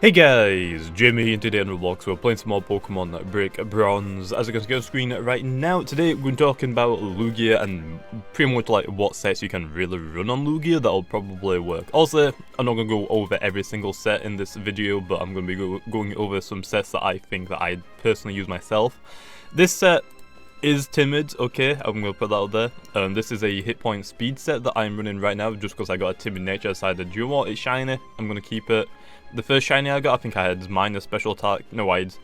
Hey guys, Jimmy, and today on Roblox we're playing some more Pokemon Brick Bronze. As you can see on screen right now, today we're talking about Lugia and pretty much like what sets you can really run on Lugia that'll probably work. Also, I'm not going to go over every single set in this video, but I'm going to be going over some sets that I think that I personally use myself. This set is timid, okay, I'm going to put that out there. This is a hit point speed set that I'm running right now just because I got a timid nature. I decided, you know what, it's shiny, I'm going to keep it. The first shiny I got, I think I had minus special attack, minus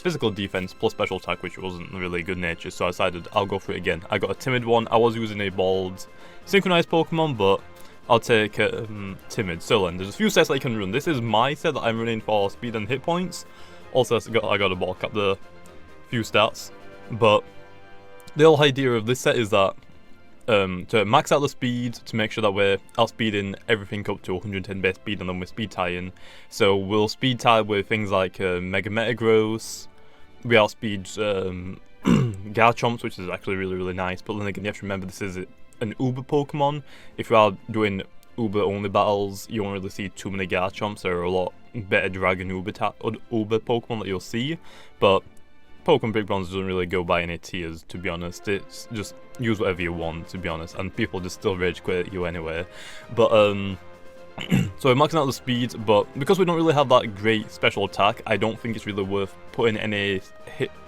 physical defense plus special attack, which wasn't really good nature, so I decided I'll go for it again. I got a timid one. I was using a bald synchronized Pokemon, but I'll take timid. So then, there's a few sets that you can run. This is my set that I'm running for speed and hit points. Also, I got to bulk up the few stats, but the whole idea of this set is that to max out the speed, to make sure that we're outspeeding everything up to 110 base speed, and then we're speed tying. So we'll speed tie with things like Mega Metagross. We outspeed Garchomps, which is actually really nice. But then again, you have to remember this is an Uber Pokemon. If you are doing Uber only battles, you won't really see too many Garchomps. There are a lot better Dragon Uber Pokemon that you'll see, but Pokemon Brick Bronze doesn't really go by any tiers, to be honest. It's just use whatever you want, to be honest, and people just still rage quit you anyway. But so we're maxing out the speed, but because we don't really have that great special attack, I don't think it's really worth putting any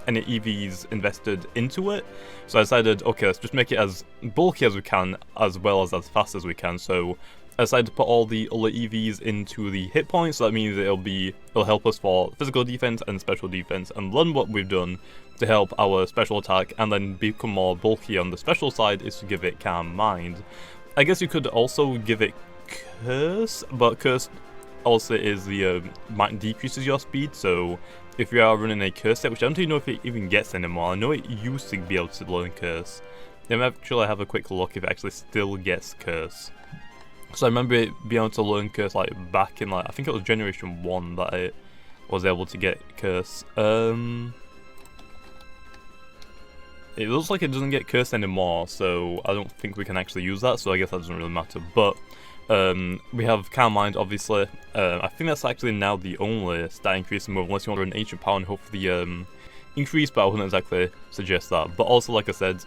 EVs invested into it. So I decided, okay, let's just make it as bulky as we can, as well as fast as we can. So I decided to put all the other EVs into the hit points, so that means it'll help us for physical defense and special defense, and then what we've done to help our special attack and then become more bulky on the special side is to give it Calm Mind. I guess you could also give it Curse, but Curse also is decreases your speed, so if you are running a Curse set, which I don't even know if it even gets anymore, I know it used to be able to learn Curse. Let me actually have a quick look if it actually still gets Curse. So I remember it being able to learn Curse like back in I think it was Generation 1 that it was able to get Curse. It looks like it doesn't get Curse anymore, so I don't think we can actually use that, so I guess that doesn't really matter. But we have Calm Mind, obviously. I think that's actually now the only stat increase move, unless you want to run Ancient Power and hope for the increase, but I wouldn't exactly suggest that. But also, like I said,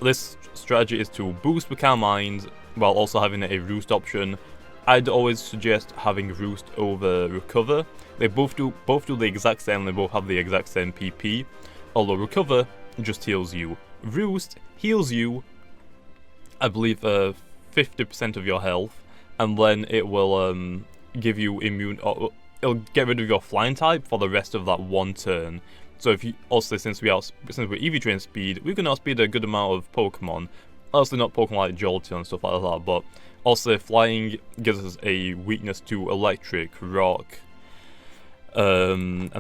this strategy is to boost with Calm Mind while also having a Roost option. I'd always suggest having Roost over Recover. They both do the exact same, they both have the exact same PP, although Recover just heals you. Roost heals you, I believe, 50% of your health, and then it will give you immune, or it'll get rid of your flying type for the rest of that one turn. So if you also, since we're EV train speed, we can outspeed a good amount of Pokemon. Obviously not Pokemon like Jolteon and stuff like that, but also flying gives us a weakness to electric, rock, and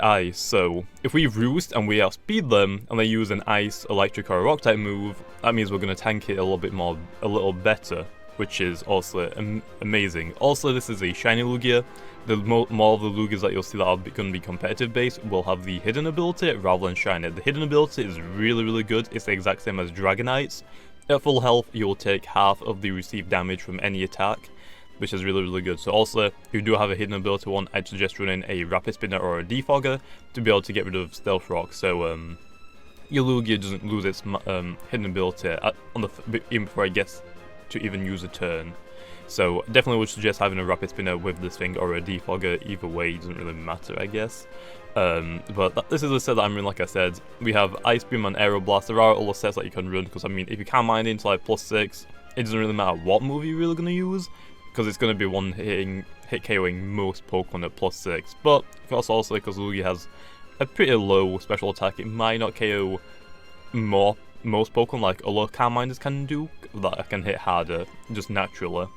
ice. So if we Roost and we outspeed them and they use an ice, electric, or a rock type move, that means we're going to tank it a little better, which is also amazing. Also, this is a shiny Lugia. The more of the Lugias that you'll see that are going to be competitive based will have the hidden ability rather than shiny. The hidden ability is really good. It's the exact same as Dragonites. At full health, you'll take half of the received damage from any attack, which is really good. So also, if you do have a hidden ability one, I'd suggest running a Rapid Spinner or a Defogger to be able to get rid of Stealth Rock, so your Lugia doesn't lose its hidden ability even before it gets to even use a turn. So definitely would suggest having a Rapid Spinner with this thing or a Defogger. Either way, it doesn't really matter, I guess. But this is a set that I'm running. Like I said, we have Ice Beam and Aeroblast. There are other sets that you can run, because I mean, if you can mine into like +6, it doesn't really matter what move you're really going to use, because it's going to be hit KOing most Pokemon at +6. But also because Lugia has a pretty low special attack, it might not KO most Pokemon like other Calm Minders can do, that can hit harder just naturally.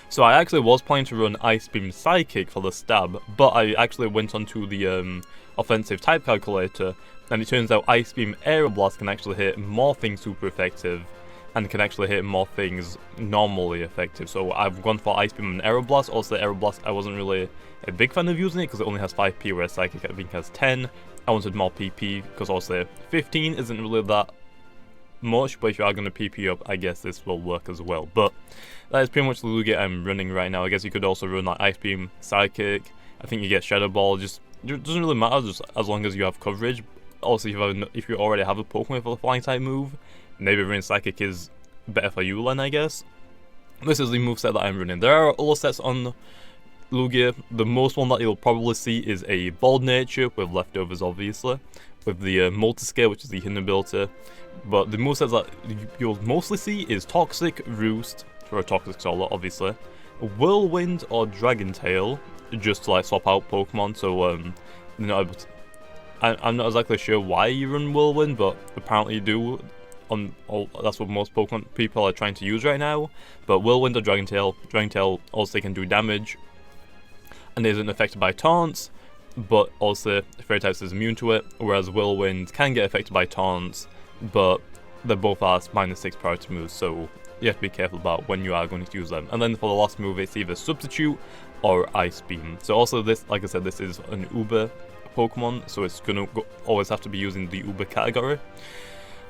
So I actually was planning to run Ice Beam Psychic for the stab, but I actually went onto the offensive type calculator, and it turns out Ice Beam Aeroblast can actually hit more things super effective, and can actually hit more things normally effective. So I've gone for Ice Beam and Aeroblast. Also, Aeroblast, I wasn't really a big fan of using it because it only has 5p, whereas Psychic I think has 10. I wanted more PP because also 15 isn't really that much, but if you are going to PP up, I guess this will work as well. But that is pretty much the Lugia I'm running right now. I guess you could also run like Ice Beam, Psychic. I think you get Shadow Ball. Just it doesn't really matter, just as long as you have coverage. Also, if you already have a Pokemon for the Flying type move, maybe running Psychic is better for you then, I guess. This is the moveset that I'm running. There are other sets on Lugia. The most one that you'll probably see is a Bald Nature with leftovers, obviously, with the Multiscale, which is the hidden ability. But the movesets that you'll mostly see is Toxic, Roost, for a Toxic Solo, obviously, Whirlwind or Dragon Tail, just to like swap out Pokemon. So you're not able to, I'm not exactly sure why you run Whirlwind, but apparently you do. That's what most Pokemon people are trying to use right now. But Whirlwind or Dragon Tail also can do damage and isn't affected by taunts, but also Fairy types is immune to it, whereas Whirlwind can get affected by taunts, but they both are -6 priority moves, so you have to be careful about when you are going to use them. And then for the last move, it's either Substitute or Ice Beam. So also this, like I said, this is an Uber Pokemon, so it's gonna always have to be using the Uber category.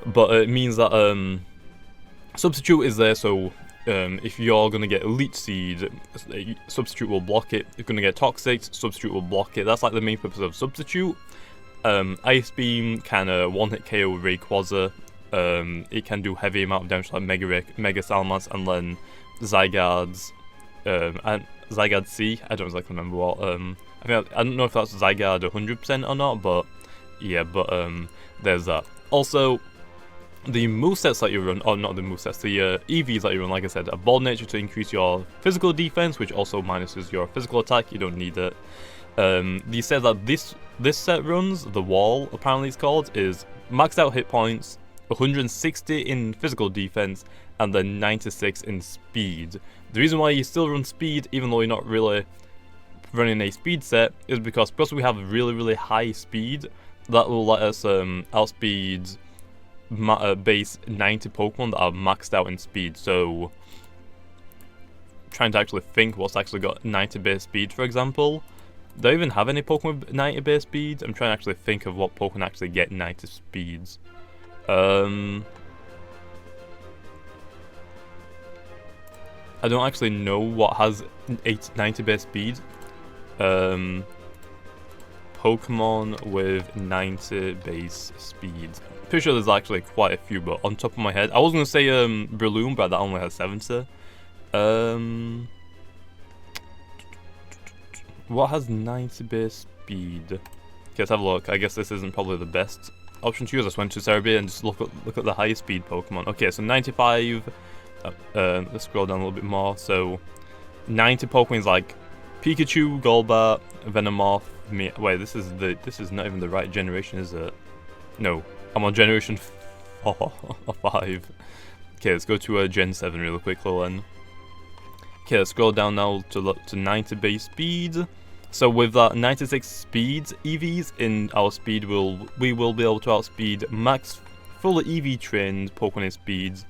But it means that Substitute is there, so if you're gonna get Leech Seed, Substitute will block it. If you're gonna get Toxic, Substitute will block it. That's like the main purpose of Substitute. Ice Beam can one-hit KO Rayquaza. It can do heavy amount of damage like Mega Salamence, and then Zygarde's and Zygarde C. I don't exactly remember what. I don't know if that's Zygarde 100% or not, but yeah. But there's that. Also, the movesets that you run, or not the movesets, the EVs that you run, like I said, a Bald Nature to increase your physical defense, which also minuses your physical attack. You don't need it. The set that this set runs, the Wall, apparently it's called, is maxed out hit points, 160 in physical defense, and then 96 in speed. The reason why you still run speed, even though you're not really running a speed set, is because we have really high speed, that will let us outspeed base 90 Pokemon that are maxed out in speed. So trying to actually think what's actually got 90 base speed, for example. Do I even have any Pokemon with 90 base speed? I'm trying to actually think of what Pokemon actually get 90 speeds. I don't actually know what has 90 base speed. Pokemon with 90 base speed. Pretty sure there's actually quite a few, but on top of my head, I was gonna say Breloom, but that only has 70. What has 90 base speed? Okay, let's have a look. I guess this isn't probably the best option to use. I just went to Cerebi and just look at the highest speed Pokemon. Okay, so 95. Let's scroll down a little bit more. So 90 Pokemon is like Pikachu, Golbat, Venomoth. Wait, this is not even the right generation, is it? No, I'm on generation 4 or 5. Okay, let's go to Gen 7 really quickly then. Okay, let's scroll down now to 90 base speed. So with that 96 speed EVs in our speed, we will be able to outspeed max fully EV trained Pokemon in speeds,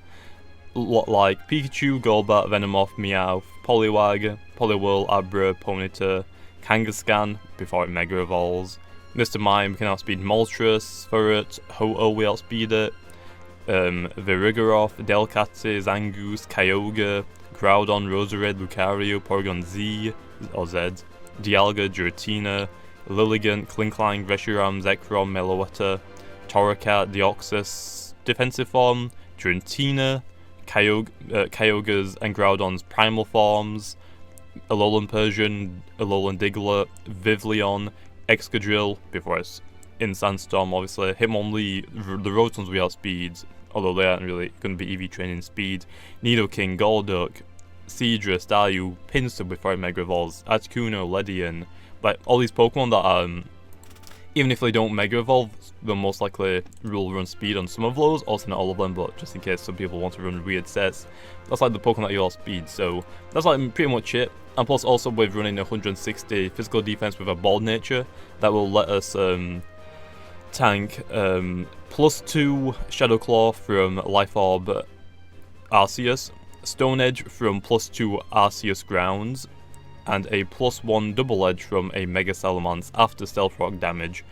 like Pikachu, Golbat, Venomoth, Meowth, Poliwag, Poliwhirl, Abra, Ponyta, Kangaskhan before it Mega Evolves. Mr. Mime can outspeed Moltres, Furret, Ho-Oh we outspeed it, Vigoroth, Delcatty, Zangoose, Kyogre, Groudon, Roserade, Lucario, Porygon Z or Z, Dialga, Giratina, Lilligant, Klinklang, Reshiram, Zekrom, Meloetta, Torracat, Deoxys, Defensive Form, Giratina, Kyogre's and Groudon's Primal Forms, Alolan Persian, Alolan Diglett, Vivleon, Excadrill, before it's in Sandstorm obviously, Hitmonlee, the Rotons we outspeed, although they aren't really going to be EV training speed, Nidoking, Golduck, Seadra, Staryu, Pinsir before it Mega Evolves, Articuno, Ledian, like all these Pokemon that even if they don't Mega Evolve, they'll most likely will run speed on some of those, also not all of them, but just in case some people want to run weird sets, that's like the Pokemon that you all speed, so that's like pretty much it. And plus also with running 160 physical defense with a Bald Nature, that will let us tank +2 Shadow Claw from Life Orb Arceus, Stone Edge from +2 Arceus Grounds, and a +1 Double Edge from a Mega Salamence after Stealth Rock damage.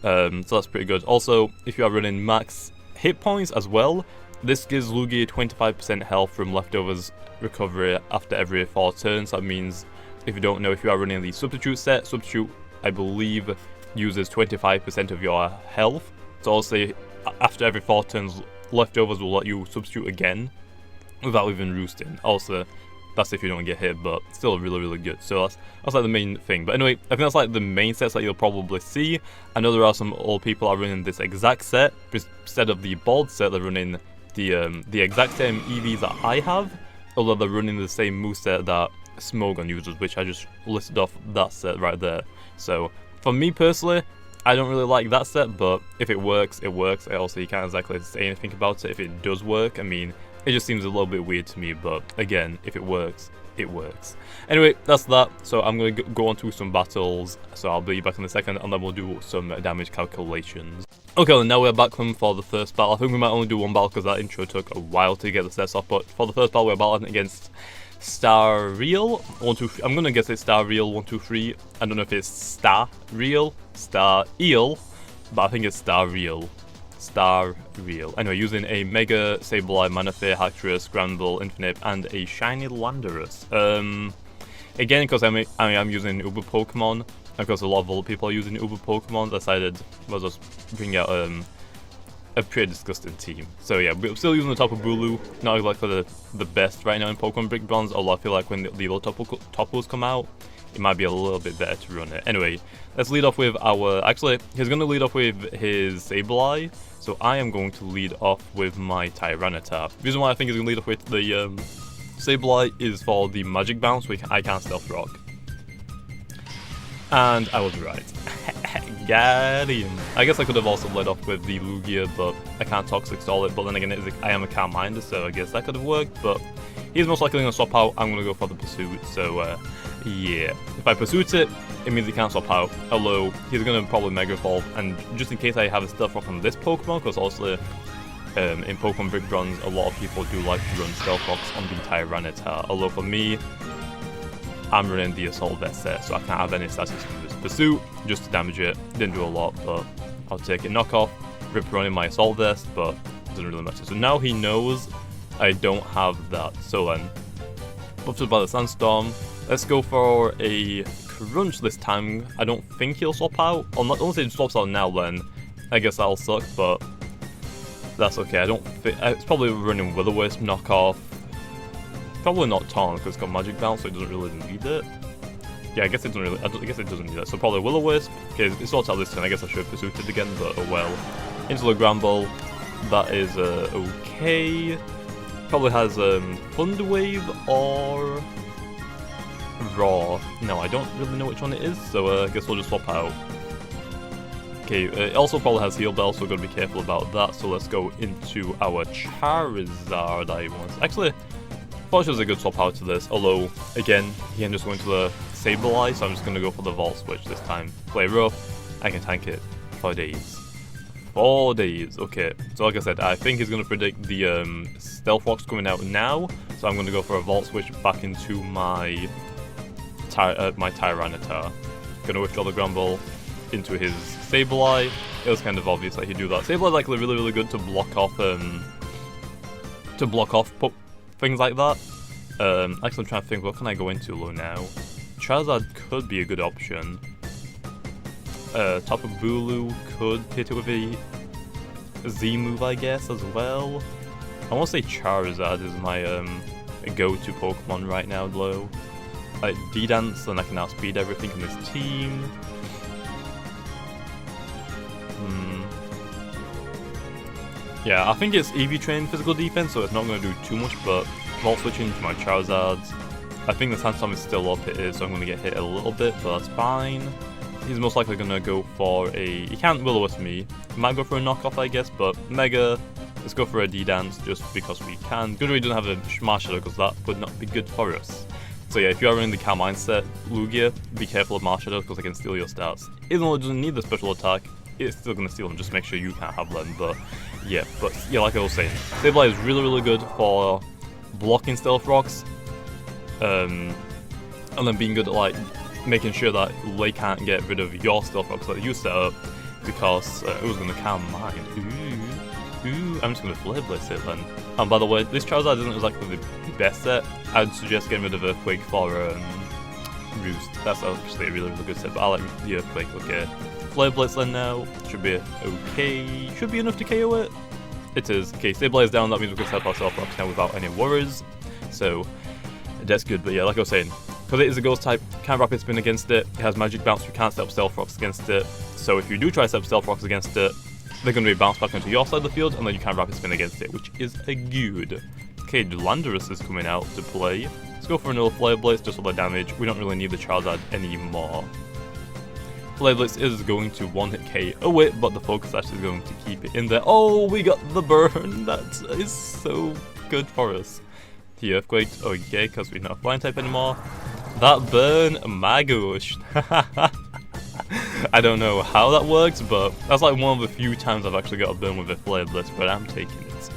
So that's pretty good. Also, if you are running max hit points as well, This gives Lugia 25% health from leftovers recovery after every 4 turns. That means, if you don't know, if you are running the substitute set, substitute, I believe, uses 25% of your health. So I'll say after every 4 turns, leftovers will let you substitute again without even roosting. Also, that's if you don't get hit, but still really good. So that's like the main thing. But anyway, I think that's like the main sets that you'll probably see. I know there are some old people are running this exact set, but instead of the bald set, they're running the exact same EVs that I have, although they're running the same moveset that Smogon uses, which I just listed off that set right there. So for me personally, I don't really like that set, but if it works, it works. Also, you can't exactly say anything about it if it does work. I mean, it just seems a little bit weird to me, but again, if it works, it works. Anyway, that's that. So I'm going to go on to some battles, so I'll be back in a second, and then we'll do some damage calculations. Okay, well, now we're back for the first battle. I think we might only do one battle because that intro took a while to get the sets off, but for the first battle, we're battling against Star Real 1, 2, 3. I'm gonna guess it's Star Real 1, 2, 3. I don't know if it's Star Real, Star Eel, but I think it's Star Real. Star Real. Anyway, using a Mega Sableye, Manaphy, Hacktress, Scramble, Infinite, and a Shiny Landorus. Again, because I'm using Uber Pokemon, because a lot of other people are using Uber Pokemon, I decided we'll just bring out a pretty disgusting team. So yeah, we're still using the Tapu Bulu, not exactly the best right now in Pokemon Brick Bronze, although I feel like when the other Tapus come out, it might be a little bit better to run it. Anyway, let's lead off with actually, he's going to lead off with his Sableye, so I am going to lead off with my Tyranitar. The reason why I think he's going to lead off with the Sableye is for the Magic Bounce, which I can't Stealth Rock. And I was right. Got him. I guess I could have also led off with the Lugia, but I can't Toxic Stall it. But then again, I am a Calm Minder, so I guess that could have worked. But he's most likely going to swap out. I'm going to go for the Pursuit. So yeah, if I Pursuit it, it means he can't swap out. Although he's going to probably Mega Evolve. And just in case I have a Stealth Rock on this Pokemon, because also in Pokemon Brick Bronze, a lot of people do like to run Stealth Rocks on the Tyranitar. Although for me, I'm running the Assault Vest set, so I can't have any statistics from this Pursuit, just to damage it. Didn't do a lot, but I'll take it. Knockoff, Rip running my Assault Vest, but it doesn't really matter. So now he knows I don't have that. So then, buffed by the Sandstorm, let's go for a Crunch this time. I don't think he'll swap out. Unless he swaps out now, then I guess that'll suck, but that's okay. I don't think it's probably running Will-O-Wisp, Knockoff. Probably not Taunt because it's got Magic Bounce, so it doesn't really need it. Yeah, I guess it doesn't really. I guess it doesn't need it. So probably Will-O-Wisp. Okay, it sorts out this turn. I guess I should have pursued it again, but oh well. Into the Gramble. That is okay. Probably has Thunder Wave or Raw. No, I don't really know which one it is, so I guess we'll just swap out. Okay, it also probably has Heal Bell, so we've got to be careful about that. So let's go into our Charizard. Actually, I thought it was a good swap out to this, although, again, he can just go into the Sableye, so I'm just going to go for the Volt Switch this time. Play rough, I can tank it for days. 4 days, okay. So like I said, I think he's going to predict the Stealth Rocks coming out now, so I'm going to go for a Volt Switch back into my Tyranitar. Going to withdraw the Gramble into his Sableye. It was kind of obvious that he'd do that. Sableye is like really good to block off things like that. Actually, I'm trying to think, what can I go into low now? Charizard could be a good option. Tapu Bulu could hit it with a Z move, I guess, as well. I want to say Charizard is my go-to Pokemon right now, though. Like D-Dance, then I can outspeed everything in this team. Yeah, I think it's EV trained physical defense, so it's not going to do too much, but Volt switching to my Charizards. I think the Sandstorm is still up, it is, so I'm going to get hit a little bit, but that's fine. He's most likely going to go for a... He can't Will-O-Wisp me. He might go for a knockoff, I guess, but Mega, let's go for a D-Dance just because we can. Good we don't have a Marshadow because that would not be good for us. So yeah, if you are running the Calm Mindset Lugia, be careful of Marshadow because they can steal your stats. Even though it doesn't need the special attack, it's still going to steal them, just make sure you can't have them, but yeah, like I was saying, Sableye is really good for blocking Stealth Rocks, and then being good at like making sure that they can't get rid of your Stealth Rocks that you set up, because it was going to Calm Mind. Ooh. I'm just gonna Flare Blitz it then. And by the way, this Charizard isn't exactly the best set. I'd suggest getting rid of Earthquake for Roost. That's actually a really good set, but I like the Earthquake. Okay, Flare Blitz then now. Should be okay. Should be enough to KO it. It is. Okay, Stabilize down, that means we can set ourselves up now without any worries. So, that's good, but yeah, like I was saying, because it is a Ghost type, can't Rapid Spin against it, it has Magic Bounce, you can't set up Stealth Rocks against it, so if you do try to set up Stealth Rocks against it, they're going to be bounced back onto your side of the field, and then you can't Rapid Spin against it, which is a good. Okay, Landorus is coming out to play. Let's go for another Flare Blitz, just for the damage, we don't really need the Charizard anymore. Flare Blitz is going to one-hit KO it, but the Focus Sash is going to keep it in there. Oh, we got the burn, that is so good for us. The Earthquake, okay, because we're not Flying type anymore. That burn, my gosh. I don't know how that works, but that's like one of the few times I've actually got a burn with a Flare Blitz, but I'm taking it.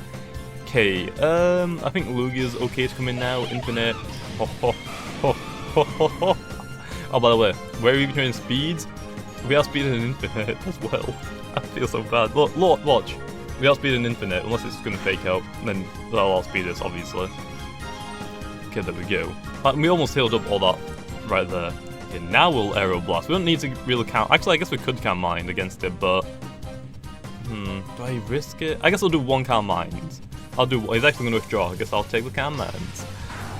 Okay, I think Lugia's okay to come in now. Infinite. Oh, by the way, where are we between speeds? We are speed and infinite as well. I feel so bad. Look, watch. We are speed and infinite, unless it's going to fake out, then that'll outspeed us, obviously. Okay, there we go. We almost healed up all that right there. Okay, now we'll Aero Blast. We don't need to really count. Actually, I guess we could count Mind against it, but... do I risk it? I guess I'll do one count Mind. He's actually going to withdraw. I guess I'll take the count Mind.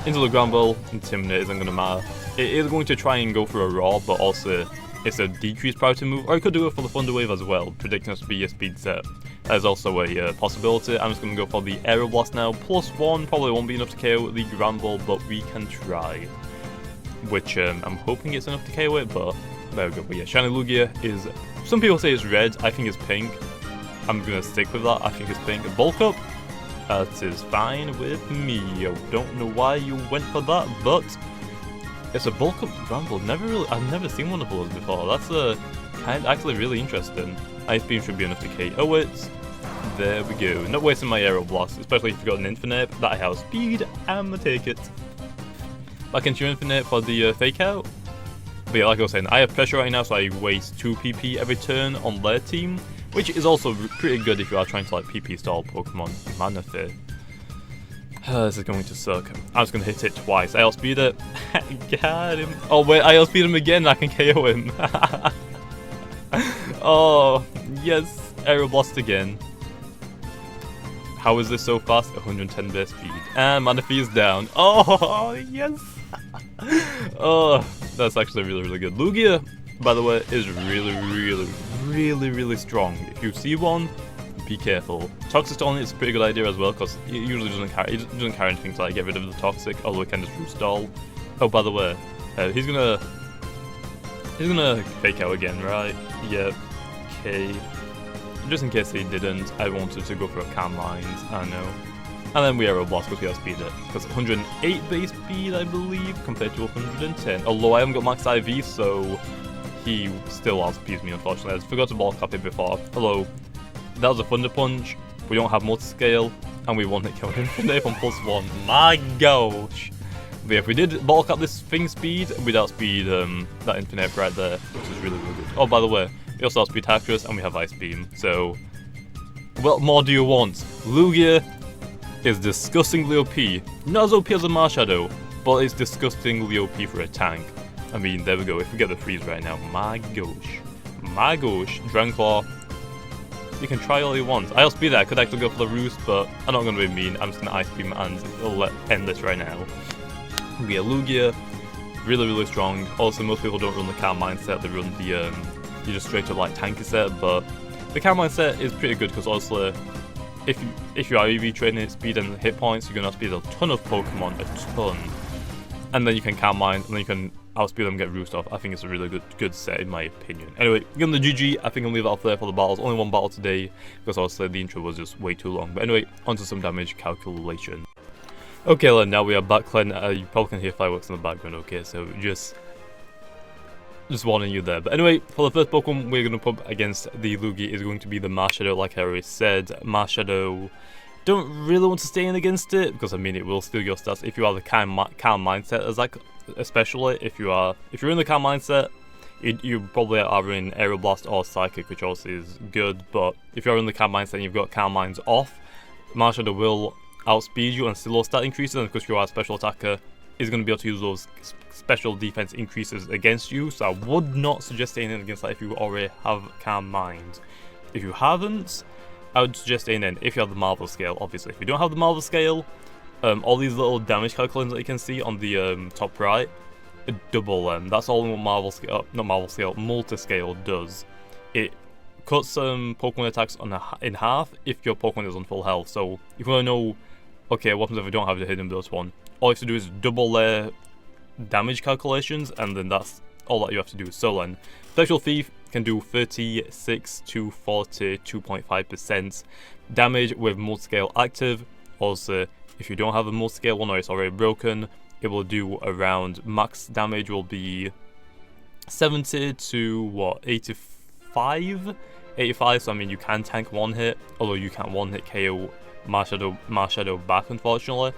Into the Ground Ball, Intimidate isn't going to matter. It is going to try and go for a Raw, but also it's a decreased priority move. Or I could do it for the Thunder Wave as well, predicting us to be a speed set. That is also a possibility. I'm just going to go for the Aero Blast now. +1, probably won't be enough to KO the Ground Ball, but we can try. Which I'm hoping it's enough to KO it, but there we go. But yeah, Shiny Lugia is, some people say it's red, I think it's pink. I'm going to stick with that, I think it's pink. Bulk Up, that is fine with me. I don't know why you went for that, but it's a Bulk Up Ground Ball. I've never seen one of those before. That's actually really interesting. Ice Beam should be enough to KO it. There we go. Not wasting my Aero Blast, especially if you've got an Infinite. That I have speed, I'm gonna take it. Back into your Infinite for the Fake Out. But yeah, like I was saying, I have pressure right now, so I waste 2 PP every turn on their team, which is also pretty good if you are trying to like PP stall Pokemon. Manaphy. This is going to suck. I'm just going to hit it twice. I outspeed it. Got him. Oh wait, I outspeed him again. I can KO him. Oh, yes. Aero Blast again. How is this so fast? 110 base speed. And Manaphy is down. Oh, yes. Oh, that's actually really good. Lugia, by the way, is really strong. If you see one, be careful. Toxic Stall is a pretty good idea as well, because it usually doesn't carry anything to like get rid of the Toxic, although it can just root stall. Oh, by the way, he's gonna Fake Out again, right? Yeah. Okay. Just in case he didn't, I wanted to go for a Calm Mind, I know. And then we Aero Blast because we outspeed it. Because 108 base speed, I believe, compared to 110. Although I haven't got max IV, so he still outspeeds me, unfortunately. I forgot to Bulk Up it before. Hello. That was a Thunder Punch. We don't have multi-scale, and we won it kill Infinite from +1. My gosh. But yeah, if we did Bulk Up this thing speed, we'd outspeed that Infinite right there, which is really good. Oh, by the way, we also outspeed Hacktress, and we have Ice Beam. So, what more do you want? Lugia is disgustingly OP. Not as OP as a Marshadow, but it's disgustingly OP for a tank. I mean, there we go. If we get the freeze right now, my gosh. My gosh. Dragon Claw. You can try all you want. I outspeed it. I could actually go for the Roost, but I'm not going to be mean. I'm just going to Ice Beam and end this right now. We get Lugia. Really strong. Also, most people don't run the Calm Mindset. They run the, you just straight up like tanky set, but the Calm Mindset is pretty good because also, if you are EV training at speed and hit points, you're going to outspeed a ton of Pokemon, a ton. And then you can Calm Mind, and then you can outspeed them and get Roost off. I think it's a really good set in my opinion. Anyway, given the GG, I think I'll leave it off there for the battles. Only one battle today, because obviously the intro was just way too long. But anyway, onto some damage calculation. Okay then, now we are back, Glenn. You probably can hear fireworks in the background, okay, so just warning you there. But anyway, for the first Pokemon we're going to put against the Lugia is going to be the Marshadow, like I already said. Marshadow, don't really want to stay in against it, because I mean it will steal your stats if you are the calm mindset, as like, especially if you're in the calm mindset, you probably are in Aero Blast or Psychic, which also is good, but if you're in the calm mindset and you've got Calm Minds off, Marshadow will outspeed you and still low stat increases, and because you are a special attacker, is going to be able to use those special defense increases against you. So I would not suggest staying in against that if you already have Calm Mind. If you haven't, I would suggest staying in if you have the Marvel scale, obviously. If you don't have the Marvel scale, all these little damage calculations that you can see on the top right, double them. That's all Marvel scale, not Marvel scale, multi-scale does. It cuts Pokemon attacks in half if your Pokemon is on full health. So if you want to know, okay, what happens if I don't have the hidden ability one? All you have to do is double their damage calculations, and then that's all that you have to do. So then, Special Thief can do 36 to 42.5% damage with multi-scale active. Also, if you don't have a multi-scale one or it's already broken, it will do around max damage will be 70 to what, 85? 85, so I mean you can tank one hit, although you can't one hit KO Marshadow back, unfortunately.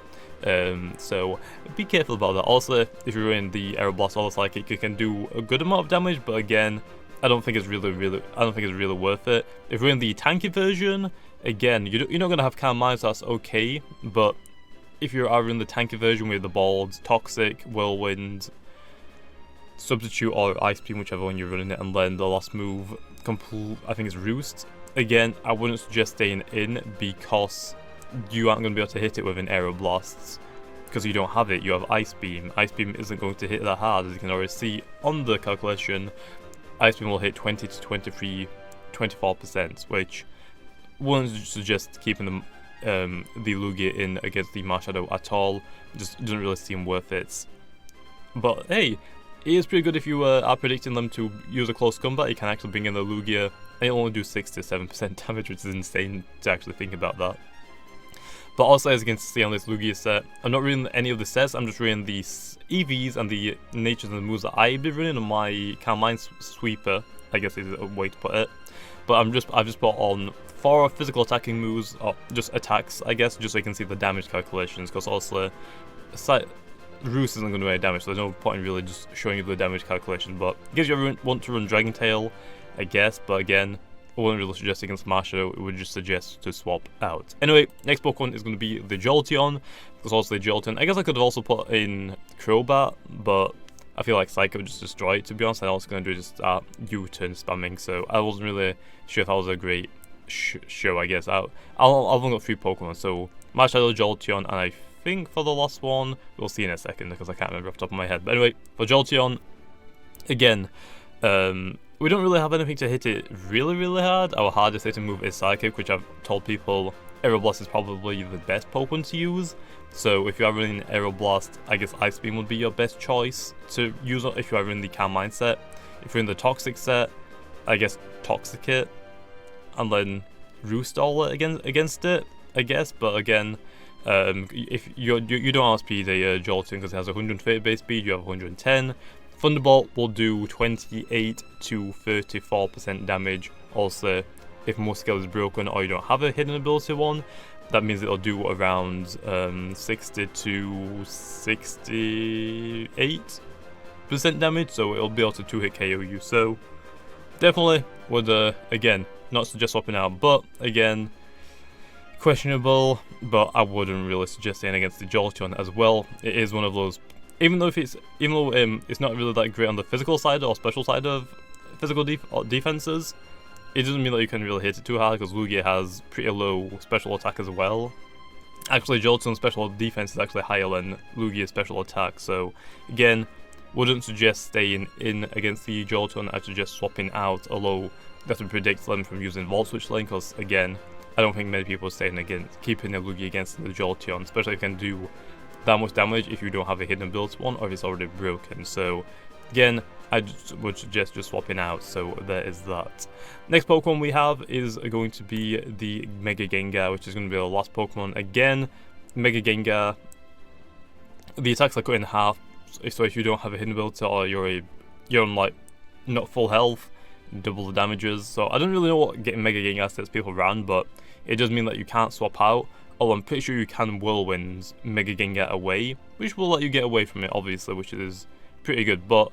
So be careful about that. Also, if you're in the Aeroblast or the Psychic, you can do a good amount of damage, but again, I don't think it's really worth it. If you're in the tanky version, again, you're not gonna have Calm Mind, so that's okay. But if you're either in the tanky version with the Balls, Toxic, Whirlwind, Substitute, or Ice Beam, whichever one you're running it, and then the last move, I think it's Roost. Again, I wouldn't suggest staying in because you aren't going to be able to hit it with an Aeroblasts because you don't have it. You have Ice Beam. Ice Beam isn't going to hit that hard, as you can already see on the calculation. Ice Beam will hit 20 to 24%, which wouldn't suggest keeping the Lugia in against the Marshadow at all. Just doesn't really seem worth it. But hey, it is pretty good if you are predicting them to use a close combat. You can actually bring in the Lugia, and it'll only do 6 to 7% damage, which is insane to actually think about that. But also, as you can see on this Lugia set, I'm not reading any of the sets, I'm just reading the EVs and the natures and the moves that I've been running on my Calm Mind Sweeper, I guess is a way to put it. But I've just put on 4 physical attacking moves, or just attacks, I guess, just so you can see the damage calculations, because also, Roost isn't going to do any damage, so there's no point in really just showing you the damage calculation. But in case you ever want to run Dragon Tail, I guess, but again, I wouldn't really suggest against Marshadow, it would just suggest to swap out. Anyway, next Pokemon is going to be the Jolteon, because also the Jolteon, I guess I could have also put in Crobat, but I feel like Psycho would just destroy it, to be honest. I was going to do just U-turn spamming, so I wasn't really sure if that was a great show, I guess. I've only got 3 Pokemon, so Marshadow, Jolteon, and I think for the last one, we'll see in a second, because I can't remember off the top of my head. But anyway, for Jolteon, again, we don't really have anything to hit it really hard. Our hardest hitting move is Psychic, which I've told people Aeroblast is probably the best Pokemon to use. So if you are running Aeroblast, I guess Ice Beam would be your best choice to use if you are in the Calm Mind set. If you're in the Toxic set, I guess Toxicate, and then Roost all against it, I guess. But again, if you don't outspeed a Jolteon because it has 130 base speed, you have 110. Thunderbolt will do 28 to 34% damage. Also, if more skill is broken or you don't have a hidden ability one, that means it'll do around 60 to 68% damage, so it'll be able to 2-hit KO you. So definitely would again not suggest swapping out, but again, questionable, but I wouldn't really suggest staying against the Jolteon as well. It is one of those, even though it's not really that great on the physical side or special side of physical defenses, it doesn't mean that you can really hit it too hard, because Lugia has pretty low special attack as well. Actually, Jolteon's special defense is actually higher than Lugia's special attack, so again, wouldn't suggest staying in against the Jolteon. I'd suggest swapping out, although that would predict them from using Volt Switch Lane, because again, I don't think many people are staying against keeping the Lugia against the Jolteon, especially if you can do that much damage if you don't have a hidden build one or if it's already broken. So again, I would suggest just swapping out, so there is that. Next Pokemon we have is going to be the Mega Gengar, which is going to be the last Pokemon. Again, Mega Gengar, the attacks are cut in half, so if you don't have a hidden ability or you're on like not full health, double the damages. So I don't really know what getting Mega Gengar sets people around, but it does mean that you can't swap out. Although I'm pretty sure you can Whirlwind Mega Gengar away, which will let you get away from it, obviously, which is pretty good. But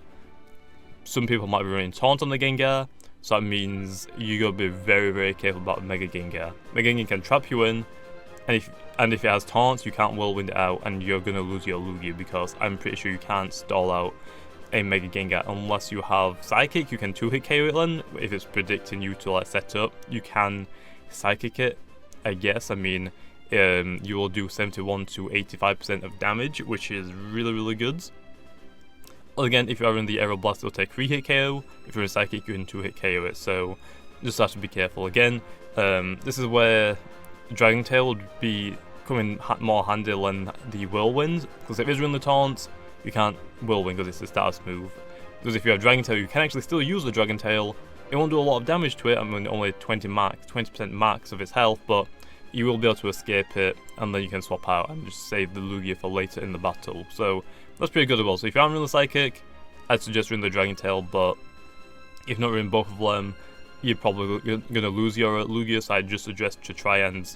some people might be running Taunt on the Gengar, so that means you gotta be very careful about Mega Gengar. Mega Gengar can trap you in, and if it has taunts, you can't whirlwind it out, and you're gonna lose your Lugia, because I'm pretty sure you can't stall out a Mega Gengar unless you have Psychic. You can 2-hit KO it then. If it's predicting you to like set up, you can Psychic it, I guess. I mean, you will do 71 to 85% of damage, which is really good. Again, if you are in the Aeroblast, it'll take 3-hit KO. If you're in Psychic, you can 2-hit KO it, so just have to be careful. Again, this is where Dragon Tail would be coming more handy than the Whirlwind, because if it's in the taunt, you can't Whirlwind because it's a status move. Because if you have Dragon Tail, you can actually still use the Dragon Tail. It won't do a lot of damage to it, I mean only 20% max of its health, but you will be able to escape it, and then you can swap out and just save the Lugia for later in the battle. So that's pretty good as well. So if you are in the Psychic, I'd suggest running the Dragon Tail, but if not running both of them, you're probably going to lose your Lugia, so I'd just suggest to try and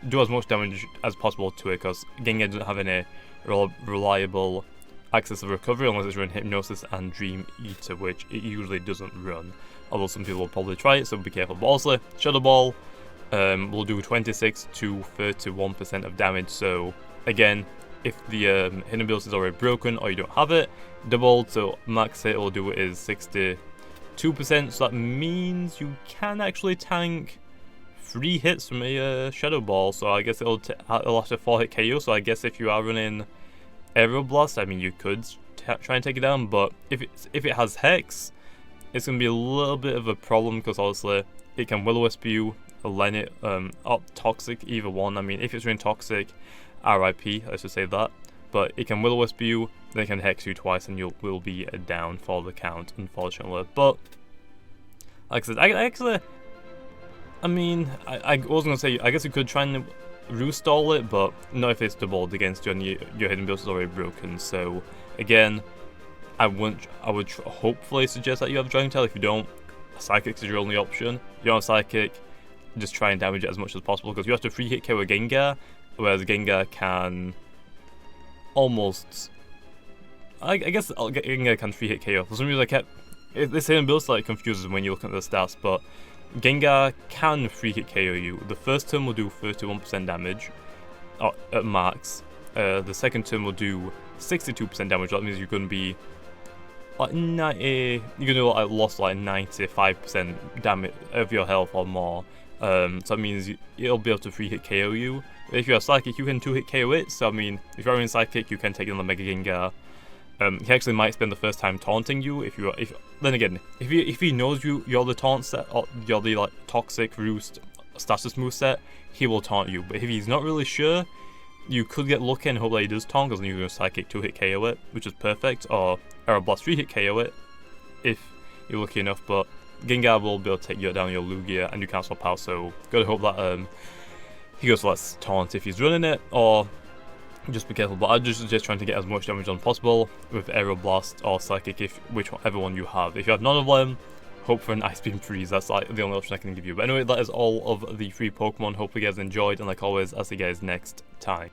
do as much damage as possible to it, because Gengar doesn't have any reliable access to recovery unless it's running Hypnosis and Dream Eater, which it usually doesn't run, although some people will probably try it, so be careful. But also, Shadow Ball will do 26 to 31% of damage, so again, if the hidden ability is already broken or you don't have it, doubled, so max hit will do is 62%, so that means you can actually tank 3 hits from a Shadow Ball, so I guess it'll have a 4-hit KO, so I guess if you are running Aeroblast, I mean you could try and take it down, but if it has Hex, it's going to be a little bit of a problem, because obviously it can Will-O-Wisp you, Lennet, or Toxic, either one. I mean, if it's running Toxic, RIP, let's just say that, but it can Will-O-Wisp you, then it can Hex you twice, and you will be down for the count, unfortunately. But like I said, I mean, I was going to say, I guess you could try and Roost-stall it, but not if it's doubled against you and your hidden ability is already broken. So again, I would hopefully suggest that you have Dragon Tail. If you don't, Psychic is your only option. If you don't have Psychic, just try and damage it as much as possible, because you have to 3-hit KO a Gengar, whereas Gengar can almost... I guess Gengar can 3-hit KO. For some reason this hidden ability like confuses when you look at the stats, but Gengar can 3-hit KO you. The first turn will do 31% damage at max. The second turn will do 62% damage. That means you're going to be like 90. You're going to like lost like 95% damage of your health or more. So that means it'll be able to 3-hit KO you. If you have Psychic, you can 2-hit KO it. So I mean, if you're in Psychic, you can take in the Mega Gengar. He actually might spend the first time taunting you. Then again, if he knows you're the taunt set, or you're the like Toxic, Roost, status move set, he will taunt you. But if he's not really sure, you could get lucky and hope that he does taunt, because then you're going to Psychic 2-hit KO it, which is perfect, or Aeroblast 3-hit KO it, if you're lucky enough. But Gengar will be able to take you down your Lugia, and you can't swap out, so gotta hope that he goes for less taunt if he's running it, or just be careful. But I'd just suggest trying to get as much damage on possible with Aeroblast or Psychic, whichever one you have. If you have none of them, hope for an Ice Beam Freeze. That's like the only option I can give you. But anyway, that is all of the free Pokemon. Hopefully you guys enjoyed, and like always, I'll see you guys next time.